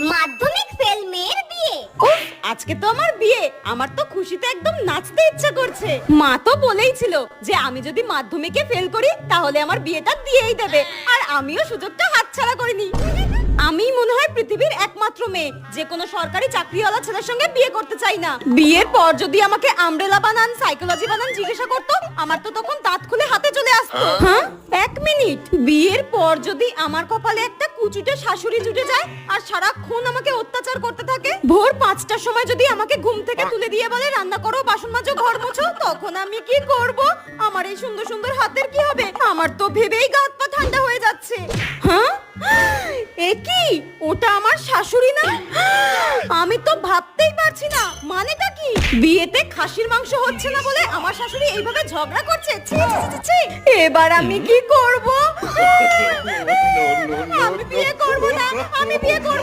মাধ্যমিক ফেল মেয়ের বিয়ে। উফ, আজকে তো আমার বিয়ে। আমার তো খুশিতে একদম নাচতে ইচ্ছা করছে। মা তো বলেই ছিল যে আমি যদি মাধ্যমিকে ফেল করি তাহলে আমার বিয়েটা দিয়েই দেবে, আর আমিও সুযোগটা হাতছাড়া করিনি। আমি মনে হয় পৃথিবীর একমাত্র মেয়ে যে কোনো সরকারি চাকরিওয়ালা ছেলের সঙ্গে বিয়ে করতে চাই না। বিয়ের পর যদি আমাকে আমব্রেলা বানান, সাইকোলজি বানান জিজ্ঞাসা করতো, আমার তো তখন দাঁত খুলে হাতে চলে আসতো। হ্যাঁ, এক মিনিট, বিয়ের পর যদি আমার কপালে একটা কুচুটে শাশুড়ি জুটে যায় আর সারাক্ষণ আমাকে অত্যাচার করতে থাকে, ভোর 5টার সময় যদি আমাকে ঘুম থেকে তুলে দিয়ে বলে রান্না করো, বাসন মাজো, ঘর মোছো, তখন আমি কি করব? আমার এই সুন্দর সুন্দর হাতের কি হবে? আমার তো ভেবেই গা হাত পা ঠান্ডা হয়ে যাচ্ছে। হ্যাঁ, এ কি? ওটা আমার শাশুড়ি না? আমি তো ভাবতেই পারছি না, মানেটা কি? বিয়েতে খাসির মাংস হচ্ছে না বলে আমার শাশুড়ি এইভাবে ঝগড়া করছে? ছি ছি ছি ছি। এবার আমি কি করব? আমি বিয়ে করব না, আমি বিয়ে করব